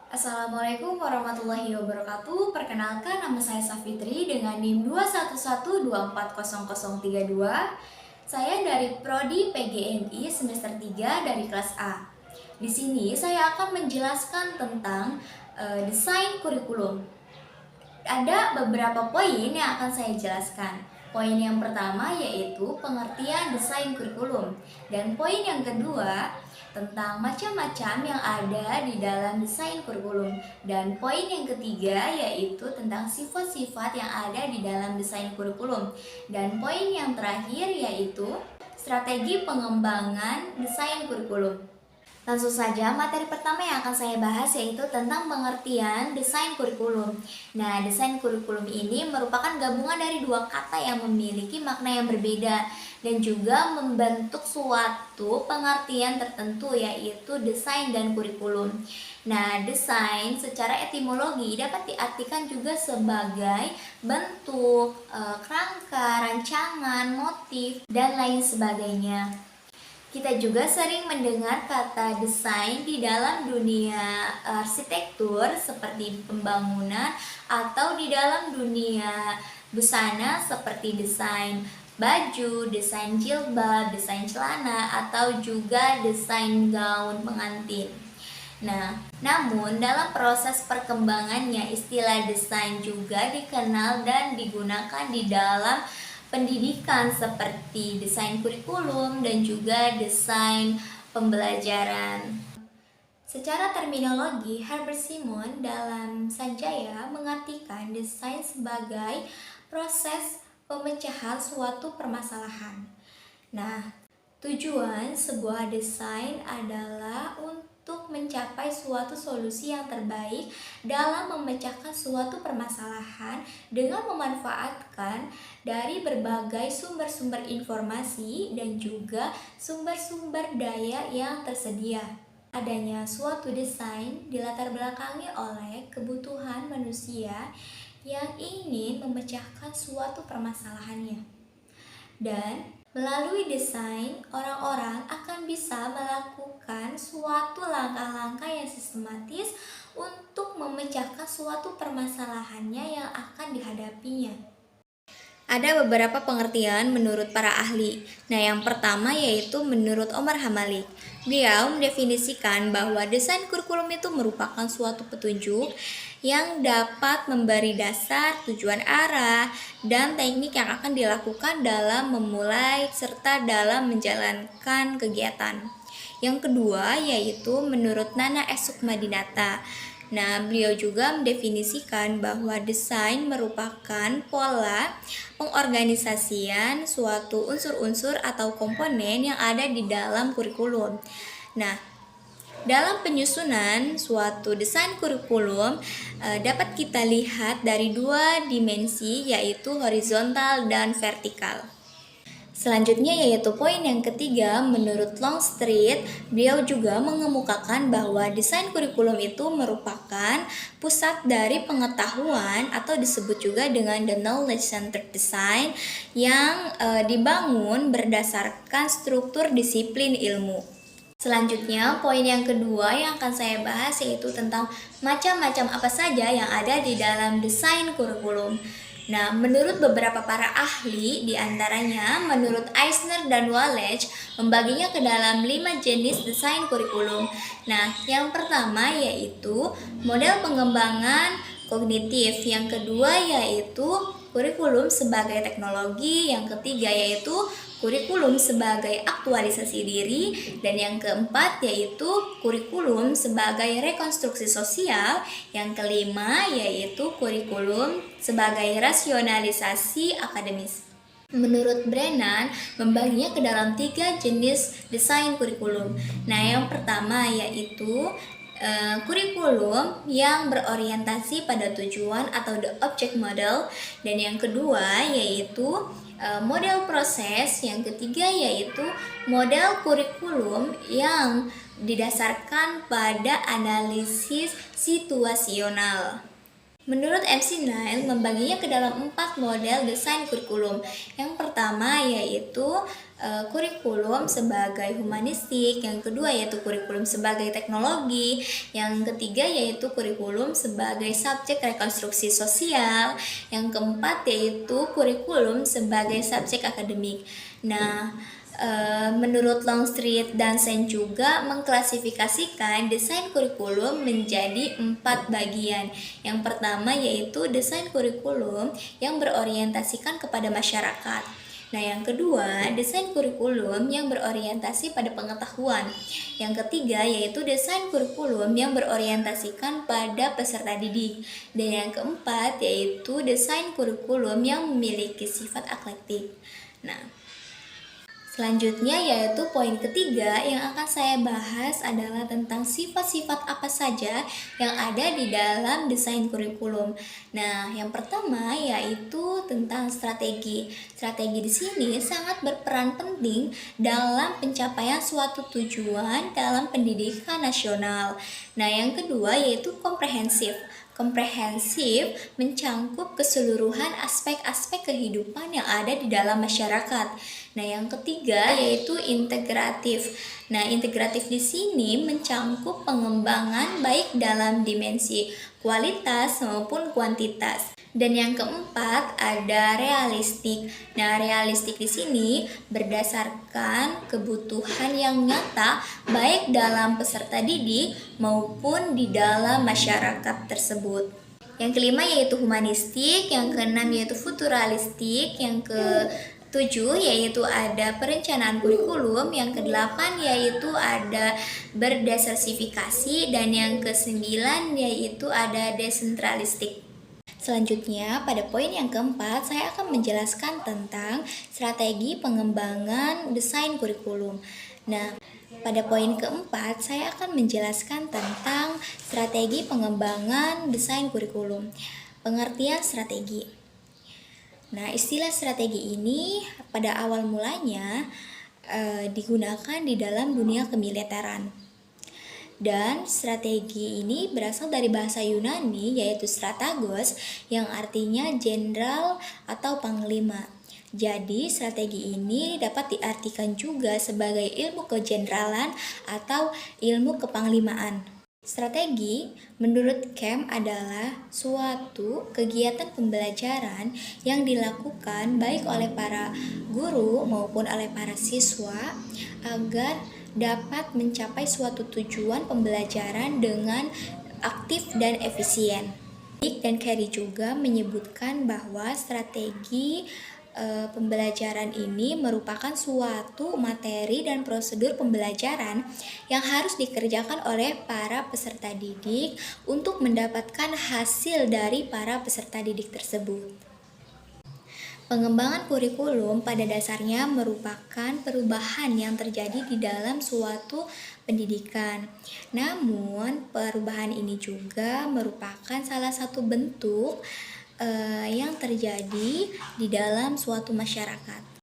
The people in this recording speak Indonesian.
Assalamualaikum warahmatullahi wabarakatuh. Perkenalkan, nama saya Safitri dengan NIM 211240032. Saya dari Prodi PGMI semester 3 dari kelas A. Di sini saya akan menjelaskan tentang desain kurikulum. Ada beberapa poin yang akan saya jelaskan. Poin yang pertama yaitu pengertian desain kurikulum, dan poin yang kedua tentang macam-macam yang ada di dalam desain kurikulum, dan poin yang ketiga yaitu tentang sifat-sifat yang ada di dalam desain kurikulum, dan poin yang terakhir yaitu strategi pengembangan desain kurikulum. Langsung saja, materi pertama yang akan saya bahas yaitu tentang pengertian desain kurikulum. Nah, desain kurikulum ini merupakan gabungan dari dua kata yang memiliki makna yang berbeda dan juga membentuk suatu pengertian tertentu, yaitu desain dan kurikulum. Nah, desain secara etimologi dapat diartikan juga sebagai bentuk, kerangka, rancangan, motif, dan lain sebagainya. Kita juga sering mendengar kata desain di dalam dunia arsitektur seperti pembangunan, atau di dalam dunia busana seperti desain baju, desain jilbab, desain celana, atau juga desain gaun pengantin. Nah, namun dalam proses perkembangannya, istilah desain juga dikenal dan digunakan di dalam pendidikan seperti desain kurikulum dan juga desain pembelajaran. Secara terminologi, Herbert Simon dalam Sanjaya mengartikan desain sebagai proses pemecahan suatu permasalahan. Nah, tujuan sebuah desain adalah untuk mencapai suatu solusi yang terbaik dalam memecahkan suatu permasalahan dengan memanfaatkan dari berbagai sumber-sumber informasi dan juga sumber-sumber daya yang tersedia. Adanya suatu desain dilatar belakangi oleh kebutuhan manusia yang ingin memecahkan suatu permasalahannya. Dan melalui desain, orang-orang akan bisa melakukan suatu langkah-langkah yang sistematis untuk memecahkan suatu permasalahannya yang akan dihadapinya. Ada beberapa pengertian menurut para ahli. Nah, yang pertama yaitu menurut Omar Hamalik. Beliau mendefinisikan bahwa desain kurikulum itu merupakan suatu petunjuk yang dapat memberi dasar, tujuan arah, dan teknik yang akan dilakukan dalam memulai serta dalam menjalankan kegiatan. Yang kedua yaitu menurut Nana S. Sukmadinata. Nah, beliau juga mendefinisikan bahwa desain merupakan pola pengorganisasian suatu unsur-unsur atau komponen yang ada di dalam kurikulum. Nah, dalam penyusunan suatu desain kurikulum dapat kita lihat dari dua dimensi, yaitu horizontal dan vertikal. Selanjutnya yaitu poin yang ketiga, menurut Longstreet, beliau juga mengemukakan bahwa desain kurikulum itu merupakan pusat dari pengetahuan atau disebut juga dengan the knowledge centered design yang dibangun berdasarkan struktur disiplin ilmu. Selanjutnya, poin yang kedua yang akan saya bahas yaitu tentang macam-macam apa saja yang ada di dalam desain kurikulum. Nah, menurut beberapa para ahli, diantaranya menurut Eisner dan Walech, membaginya ke dalam 5 jenis desain kurikulum. Nah, yang pertama yaitu model pengembangan kognitif, yang kedua yaitu kurikulum sebagai teknologi, yang ketiga yaitu kurikulum sebagai aktualisasi diri, dan yang keempat yaitu kurikulum sebagai rekonstruksi sosial, yang kelima yaitu kurikulum sebagai rasionalisasi akademis. Menurut Brennan, membaginya ke dalam 3 jenis desain kurikulum. Nah, yang pertama yaitu kurikulum yang berorientasi pada tujuan atau the object model, dan yang kedua yaitu model proses, yang ketiga yaitu model kurikulum yang didasarkan pada analisis situasional. Menurut MC Nile, membaginya ke dalam 4 model desain kurikulum. Yang pertama yaitu kurikulum sebagai humanistik, yang kedua yaitu kurikulum sebagai teknologi, yang ketiga yaitu kurikulum sebagai subjek rekonstruksi sosial, yang keempat yaitu kurikulum sebagai subjek akademik. Nah, menurut Longstreet dan Sen juga mengklasifikasikan desain kurikulum menjadi 4 bagian. Yang pertama yaitu desain kurikulum yang berorientasikan kepada masyarakat. Nah, yang kedua, desain kurikulum yang berorientasi pada pengetahuan. Yang ketiga yaitu desain kurikulum yang berorientasikan pada peserta didik. Dan yang keempat yaitu desain kurikulum yang memiliki sifat eklektik. Nah, selanjutnya yaitu poin ketiga yang akan saya bahas adalah tentang sifat-sifat apa saja yang ada di dalam desain kurikulum. Nah, yang pertama yaitu tentang strategi. Strategi di sini sangat berperan penting dalam pencapaian suatu tujuan dalam pendidikan nasional. Nah, yang kedua yaitu komprehensif. Komprehensif mencangkup keseluruhan aspek-aspek kehidupan yang ada di dalam masyarakat. Nah, yang ketiga yaitu integratif. Nah, integratif di sini mencangkup pengembangan baik dalam dimensi kualitas maupun kuantitas. Dan yang keempat ada realistik. Nah, realistik di sini berdasarkan kebutuhan yang nyata baik dalam peserta didik maupun di dalam masyarakat tersebut. Yang kelima yaitu humanistik, yang keenam yaitu futuralistik, yang ke-7 yaitu ada perencanaan kurikulum, yang ke-8 yaitu ada berdasarsifikasi, dan yang ke-9 yaitu ada desentralistik. Selanjutnya, pada poin yang keempat, saya akan menjelaskan tentang strategi pengembangan desain kurikulum. Nah, pada poin keempat, saya akan menjelaskan tentang strategi pengembangan desain kurikulum. Pengertian strategi. Nah, istilah strategi ini pada awal mulanya digunakan di dalam dunia kemiliteran. Dan strategi ini berasal dari bahasa Yunani yaitu strategos yang artinya jenderal atau panglima. Jadi strategi ini dapat diartikan juga sebagai ilmu kejeneralan atau ilmu kepanglimaan. Strategi menurut Kemp adalah suatu kegiatan pembelajaran yang dilakukan baik oleh para guru maupun oleh para siswa agar dapat mencapai suatu tujuan pembelajaran dengan aktif dan efisien. Dick dan Carey juga menyebutkan bahwa strategi pembelajaran ini merupakan suatu materi dan prosedur pembelajaran yang harus dikerjakan oleh para peserta didik untuk mendapatkan hasil dari para peserta didik tersebut. Pengembangan kurikulum pada dasarnya merupakan perubahan yang terjadi di dalam suatu pendidikan. Namun, perubahan ini juga merupakan salah satu bentuk yang terjadi di dalam suatu masyarakat.